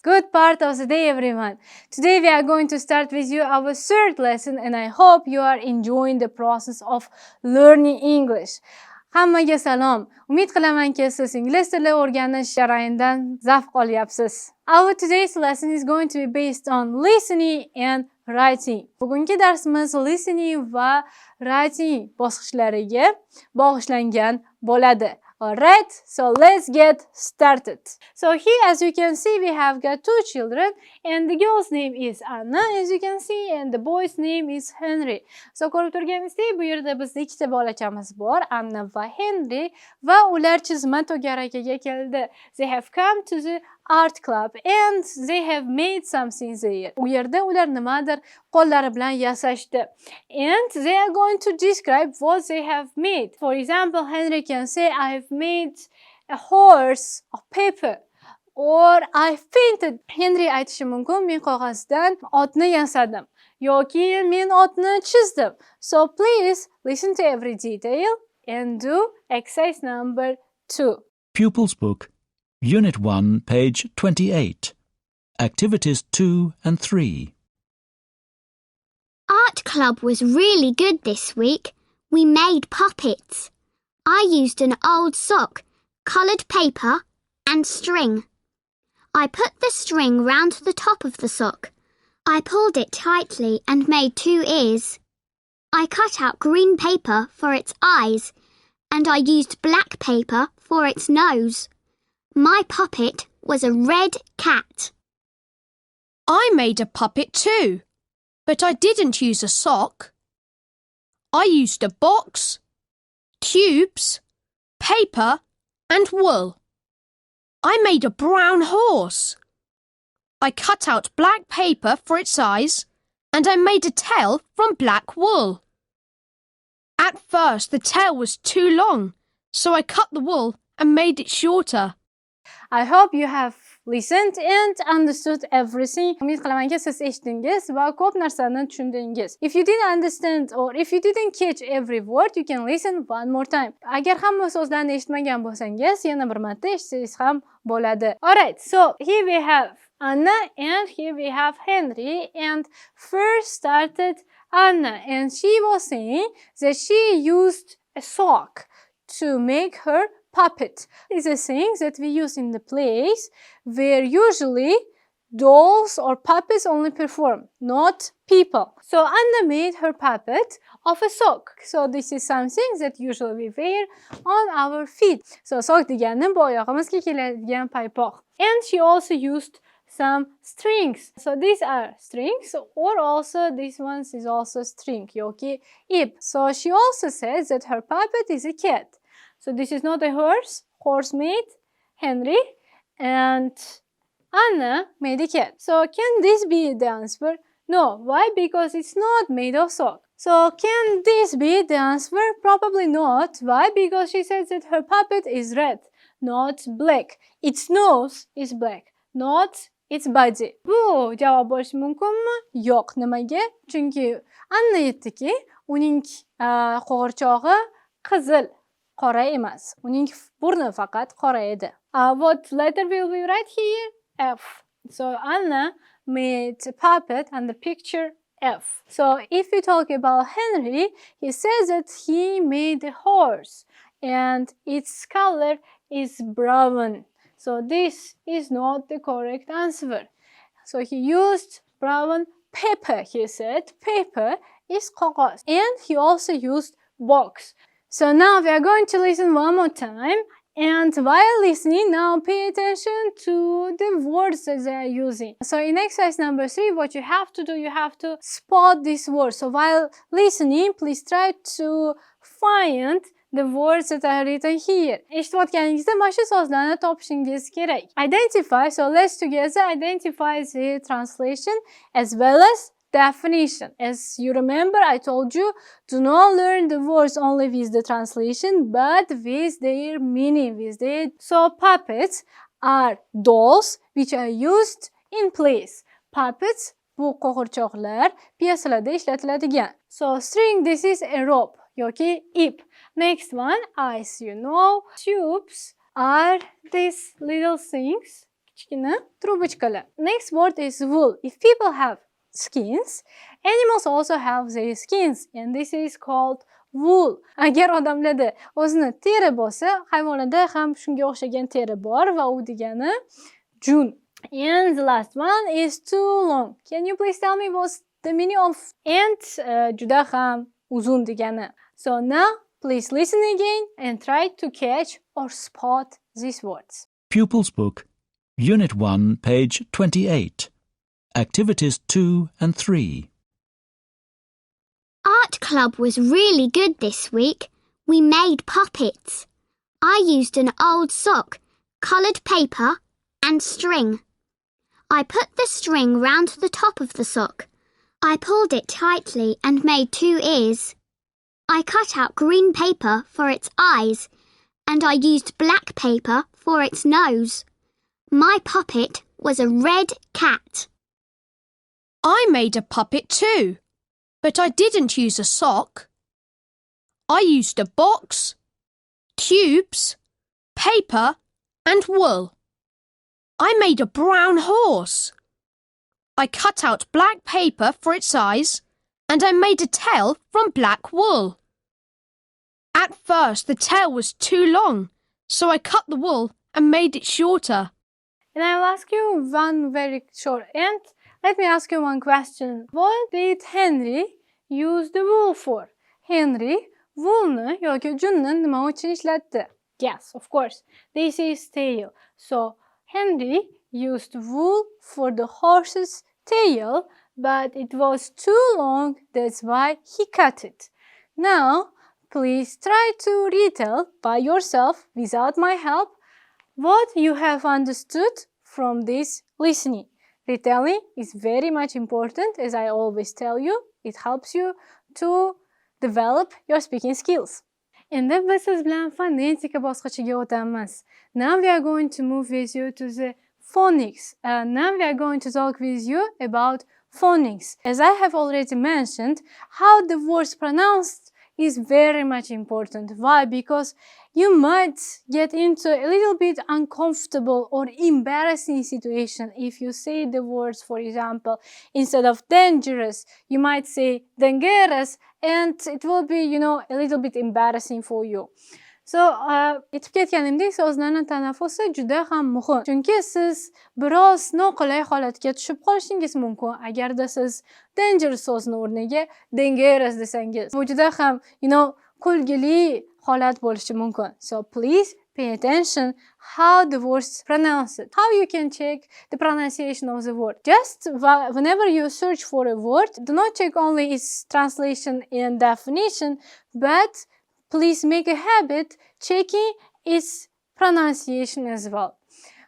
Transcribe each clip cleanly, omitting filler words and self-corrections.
Good part of the day, everyone. Today we are going to start with you our third lesson, and I hope you are enjoying the process of learning English. Hammaga salom. Umid qilamanki siz ingliz tili o'rganish jarayonidan zavq olyapsiz. Our today's lesson is going to be based on listening and writing. Bugungi darsimiz listening va writing bosqichlariga bag'ishlangan bo'ladi. Alright, so let's get started. So here, as you can see, we have got two children, and the girl's name is Anna, as you can see, and the boy's name is Henry. So ko'rib turganingizdek, bu yerda bizda ikkita bolachamiz bor, Anna va Henry, va ular chizma to'garakaga keldi. They have come to the art club and they have made something there. U yerda ular nimadir qo'llari bilan yasashdi. And they are going to describe what they have made. For example, Henry can say, I have made a horse of paper. Or I painted. Henry aytishi mumkin, men qog'ozdan otni yasadim. Yoki men otni chizdim. So please listen to every detail and do exercise number 2. Pupils Book, Unit 1, page 28. Activities 2 and 3. Art club was really good this week. We made puppets. I used an old sock, coloured paper and string. I put the string round the top of the sock. I pulled it tightly and made 2 ears. I cut out green paper for its eyes and I used black paper for its nose. My puppet was a red cat. I made a puppet too, but I didn't use a sock. I used a box, tubes, paper and wool. I made a brown horse. I cut out black paper for its eyes and I made a tail from black wool. At first the tail was too long, so I cut the wool and made it shorter. I hope you have listened and understood everything. Umid qilamanki siz eshitdingiz va ko'p narsani tushundingiz. If you didn't understand or if you didn't catch every word, you can listen one more time. Agar hamma so'zlarni eshitmagan bo'lsangiz, yana bir marta eshitsangiz ham bo'ladi. Alright, so here we have Anna and here we have Henry, and first started Anna, and she was saying that she used a sock to make her puppet. Is a thing that we use in the plays where usually dolls or puppets only perform, not people. So Anna made her puppet of a sock. So this is something that usually we wear on our feet. So sock degani bu oyog'imizga keladigan paypoq. And she also used some strings. So these are strings, or also this one is also string, yoki ip. So she also says that her puppet is a cat. So this is not a horse. Horse made Henry and Anna made a cat. So can this be the answer? No. Why? Because it's not made of sock. So can this be the answer? Probably not. Why? Because she says that her puppet is red, not black. Its nose is black, not its body. Bu javob bo'lishi mumkinmi? Yo'q. Nimaga? Chunki Anna aytdiki, uning qo'g'irchog'i qizil, qora emas. Uning burni faqat qora edi. What letter will we write here? F. So Anna made a puppet and the picture F. So if we talk about Henry, he says that he made a horse and its color is brown. So this is not the correct answer. So he used brown paper. He said paper is qog'oz. And he also used box. So now we are going to listen one more time, and while listening, now pay attention to the words that they are using. So in exercise number 3, what you have to do, you have to spot these words. So while listening, please try to find the words that are written here. Eshitayotganingizda mana shu so'zlarni topishingiz kerak. Identify, so let's together identify the translation as well as definition. As you remember, I told you, do not learn the words only with the translation, but with their meaning, with their... So puppets are dolls which are used in plays. Puppets, bu qo'g'irchoqlar pyesalarda ishlatiladigan. So string, this is a rope, yoki ip. Next one, eyes, you know. Tubes are these little things, kichkina trubochkalar. Next word is wool. If people have skins, animals also have their skins, and this is called wool. Agar odamlarda o'zini teri bo'lsa, hayvonlarda ham shunga o'xshagan teri bor va u degani jun. And the last one is too long. Can you please tell me what's the meaning of and juda ham uzun degani? So now please listen again and try to catch or spot these words. Pupils Book, Unit 1, page 28. Activities 2 and 3. Art club was really good this week. We made puppets. I used an old sock, coloured paper and string. I put the string round the top of the sock. I pulled it tightly and made 2 ears. I cut out green paper for its eyes and I used black paper for its nose. My puppet was a red cat. I made a puppet too, but I didn't use a sock. I used a box, tubes, paper and wool. I made a brown horse. I cut out black paper for its eyes and I made a tail from black wool. At first the tail was too long, so I cut the wool and made it shorter. And I will ask you one very short and let me ask you one question. What did Henry use the wool for? Henry woolni yoki junni nima uchun ishlatdi? Yes, of course. This is tail. So Henry used wool for the horse's tail, but it was too long, that's why he cut it. Now, please try to retell by yourself without my help what you have understood from this listening. Retelling is very much important, as I always tell you. It helps you to develop your speaking skills. Endi biz siz bilan fonetika bosqichiga o'tamiz. Now we are going to move with you to the phonics. Now we are going to talk with you about phonics. As I have already mentioned, how the words pronounced is very much important. Why? Because you might get into a little bit uncomfortable or embarrassing situation if you say the words, for example, instead of dangerous, you might say dangerous, and it will be, a little bit embarrassing for you. So, aytib ketganimdek, so'zlarning tanaffusi juda ham muhim. Chunki siz biroz noqulay holatga tushib qolishingiz mumkin agarda siz dangerous so'zning o'rniga dangerous desangiz. Bu juda ham, kulgili holat bo'lishi mumkin. So, please pay attention how the words pronounce it. How you can check the pronunciation of the word. Just whenever you search for a word, do not check only its translation and definition, but please make a habit checking its pronunciation as well.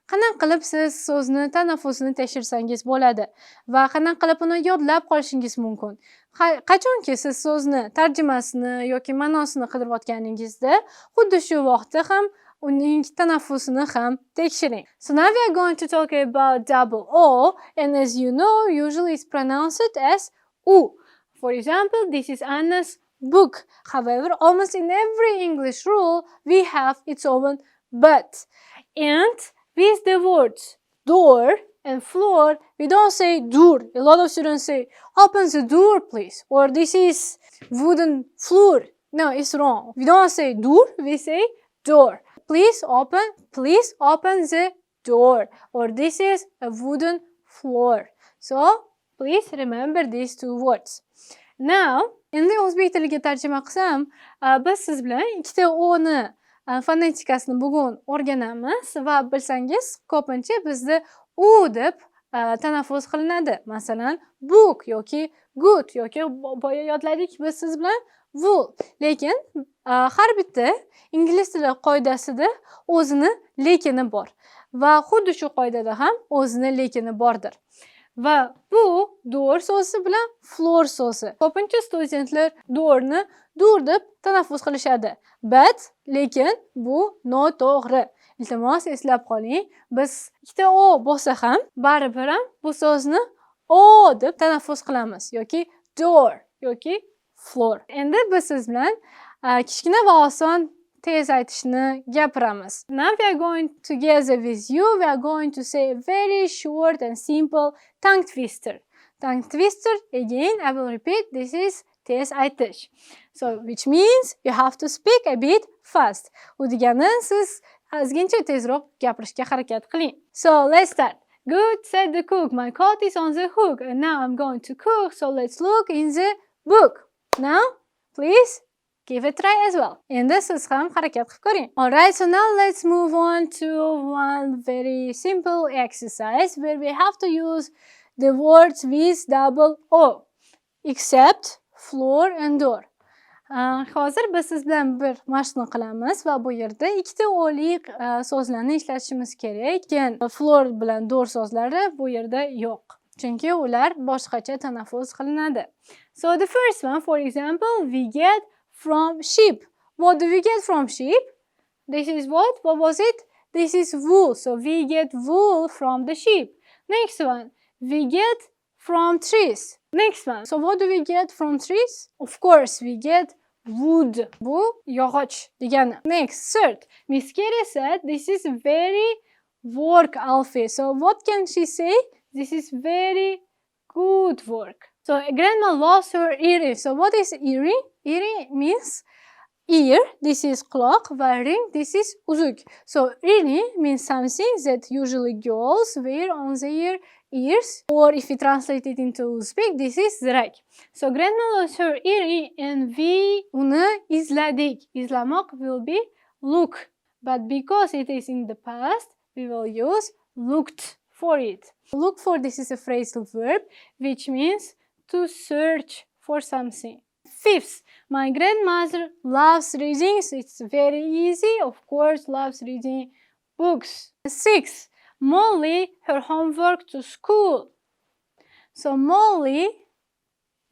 Qanaqa qilib siz so'zni tanaffusini tekshirsangiz bo'ladi va qanaqa qilib uni yodlab qolishingiz mumkin. Qachonki siz so'zni tarjimasini yoki ma'nosini qidirayotganingizda, xuddi shu vaqtda ham uning tanaffusini ham tekshiring. So now we are going to talk about double O, and as you know, usually it's pronounced as U. For example, this is Anna's book. However, almost in every English rule, we have its own but. And with the words door and floor, we don't say door. A lot of students say, open the door, please. Or this is wooden floor. No, it's wrong. We don't say door, we say door. Please open the door. Or this is a wooden floor. So, please remember these two words. Now, endi o'zbek tiliga tarjima qilsam, biz siz bilan ikkita o'ni fonetikasini bugun o'rganamiz va bilsangiz, ko'pincha bizda u deb tanaffus qilinadi. Masalan, book yoki good yoki boya yodladik biz siz bilan wool. Lekin har bitta ingliz tili qoidasida o'zini lekini bor va xuddi shu qoidada ham o'zini lekini bordir. Va bu door so'zi bilan floor so'zi. Ko'pincha studentlar doorni dur deb tanaffus qilishadi. But lekin bu noto'g'ri. Iltimos eslab qoling, biz ikkita o bo'lsa ham baribir ham bu so'zni o deb tanaffus qilamiz yoki door yoki floor. Endi biz siz bilan kichkina va oson tez aytishni gapiramiz. Now we are going together with you. We are going to say a very short and simple tongue twister. Tongue twister, again, I will repeat, this is tez aytish. So, which means you have to speak a bit fast. U degani siz ozgincha tezroq gapirishga harakat qiling. So, let's start. Good, said the cook. My coat is on the hook and now I'm going to cook. So, let's look in the book. Now, please give it a try as well. Endi siz ham harakat qilib ko'ring. Alright, so now let's move on to one very simple exercise where we have to use the words with double O, except, floor and door. Hozir biz siz bilan bir mashqni qilamiz va bu yerda ikkita o'lik so'zlarni ishlatishimiz kerak. Lekin floor bilan door so'zlari bu yerda yo'q. Chunki ular boshqacha tanaffus qilinadi. So the first one, for example, we get from sheep. What do we get from sheep? This is what? What was it? This is wool. So we get wool from the sheep. Next one, we get from trees. Next one. So what do we get from trees? Of course, we get wood. Bu yog'och degani. Next, third. Miss Carey said this is very work, Alfie. So what can she say? This is very good work. So grandma lost her earring. So what is earring? Earring means ear. This is clock. While ring, this is uzuk. So earring means something that usually girls wear on their ears, or if we translate it into Uzbek, this is zirak. So grandma lost her earring and we uni izladik. Izlamoq will be look, but because it is in the past, we will use looked for it. Look for, this is a phrasal verb which means to search for something. Fifth, my grandmother loves reading, so it's very easy, of course, loves reading books. Sixth, Molly her homework to school. So Molly,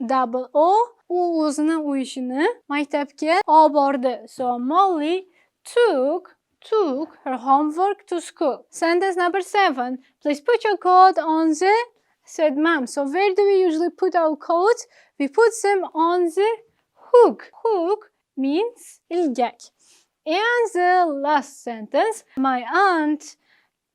double O, u o'zini uy ishini maktabga olib bordi. So Molly took her homework to school. Sentence number 7. Please put your coat on the, said mom. So where do we usually put our coats? We put them on the hook. Hook means ilgak. And the last sentence, my aunt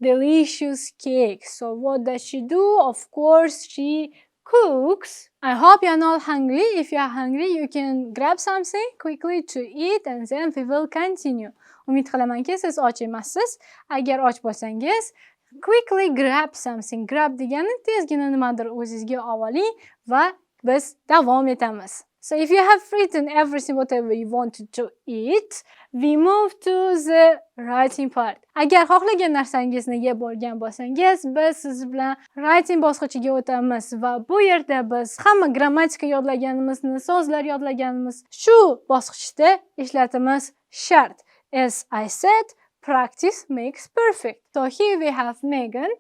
delicious cake. So what does she do? Of course, she cooks. I hope you are not hungry. If you are hungry, you can grab something quickly to eat and then we will continue. Umid qilamanki, siz och emassiz. Agar och bo'lsangiz, quickly grab something. Grab degani tezgina nimadir o'zingizga oling va biz davom etamiz. So if you have written everything whatever you wanted to eat, we move to the writing part. Agar xohlagan narsangizni yeb bo'lgan bo'lsangiz, biz siz bilan writing bosqichiga o'tamiz va bu yerda biz hamma grammatika yodlaganimizni, so'zlar yodlaganimiz shu bosqichda ishlatimiz shart. As I said, practice makes perfect. So here we have Megan,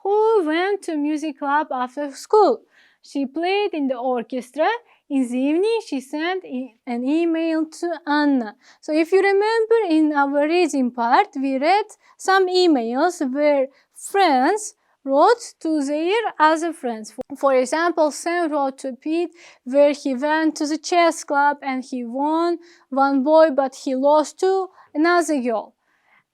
who went to music club after school. She played in the orchestra. In the evening, she sent an email to Anna. So if you remember in our reading part, we read some emails where friends wrote to their other friends. For example, Sam wrote to Pete where he went to the chess club and he won one boy but he lost to another girl.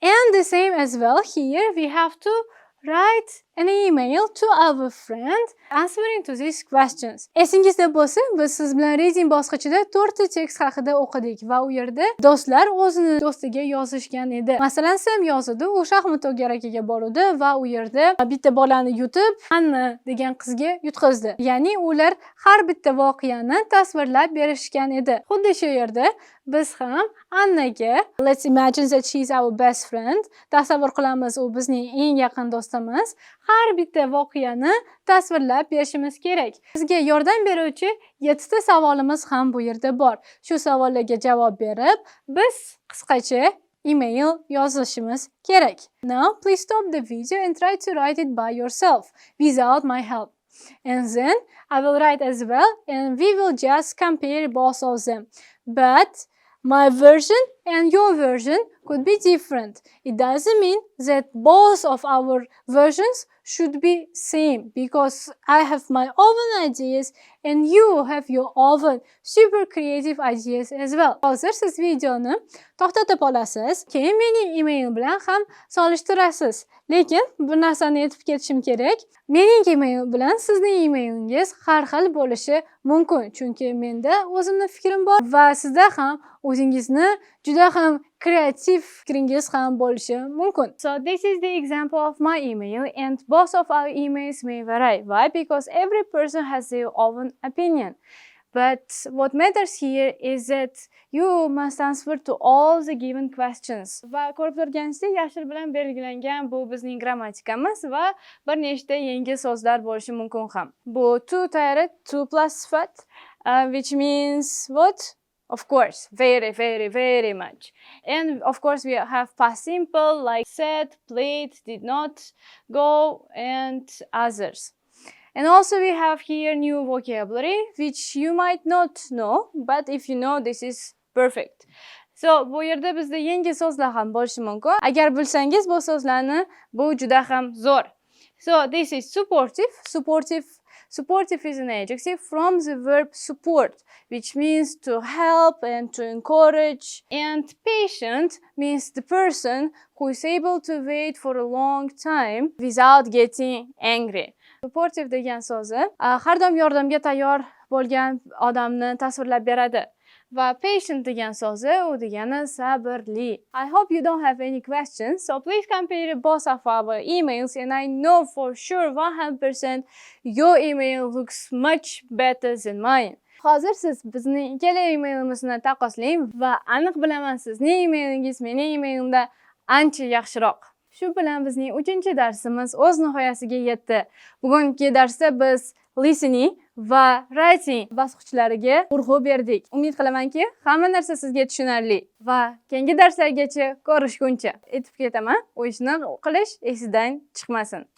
And the same as well here, we have to write an email to our friend answering to these questions. Esingizda bo'lsa, biz siz bilan reading bosqichida 4 ta tekst haqida o'qidik va u yerda do'stlar o'zini do'stiga yozishgan edi. Masalan, Sam yozdi, u shaxmat o'rgar akaga bordi va u yerda bitta bolani yutib, Anna degan qizga yutqizdi. Ya'ni ular har bitta voqeani tasvirlab berishgan edi. Xuddi shu yerda biz ham Annaga, let's imagine that she is our best friend, tasavvur qilamiz u bizning eng yaqin do'stimiz, har bitta voqeani tasvirlab berishimiz kerak. Bizga yordam beruvchi 7 ta savolimiz ham bu yerda bor. Shu savollarga javob berib, biz qisqacha email yozishimiz kerak. Now, please stop the video and try to write it by yourself without my help. And then I will write as well and we will just compare both of them. But my version and your version could be different. It doesn't mean that both of our versions should be same because I have my own ideas and you have your own super creative ideas as well. Hozir siz videoni to'xtatib olasiz, keyin mening email bilan ham solishtirasiz. Lekin bir narsani aytib ketishim kerak. Mening email bilan sizning emailingiz har xil bo'lishi mumkin. Chunki menda o'zimning fikrim bor va sizda ham o'zingizni juda ham kreativ fikringiz ham bo'lishi mumkin. So this is the example of my email, and both of our emails may vary. Why? Because every person has their own opinion. But what matters here is that you must answer to all the given questions. Va ko'rib turganingizdek, yashil bilan belgilangan bu bizning grammatikamiz va bir nechta yangi so'zlar bo'lishi mumkin ham. Bu to tayri to plus sifat, which means what? Of course, very much. And of course we have past simple like said, played, did not, go, and others. And also we have here new vocabulary which you might not know, but if you know, this is perfect. So bu yerda bizda yangi so'zlar ham bo'lishi mumkin. Agar bilsangiz bu so'zlarni, bu juda ham zo'r. So this is supportive. Supportive is an adjective from the verb support, which means to help and to encourage. And patient means the person who is able to wait for a long time without getting angry. Supportive degan so'zi har doim yordamga tayyor bo'lgan odamni tasvirlab beradi. Va patient degan so'zi u degani sabrli. I hope you don't have any questions, so please compare both of our emails, and I know for sure 100% your email looks much better than mine. Hozir siz bizning ikkala emailimizni taqqoslang va aniq bilaman sizning emailingiz mening emailimdan ancha yaxshiroq. Shu bilan bizning 3-darsimiz o'z nihoyasiga yetdi. Bugungi darsda biz listening va writing bosqichlariga urg'u berdik. Umid qilamanki, hamma narsa sizga tushunarli va keyingi darslargacha ko'rishguncha aytib ketaman, u ishni qilish esidan chiqmasin.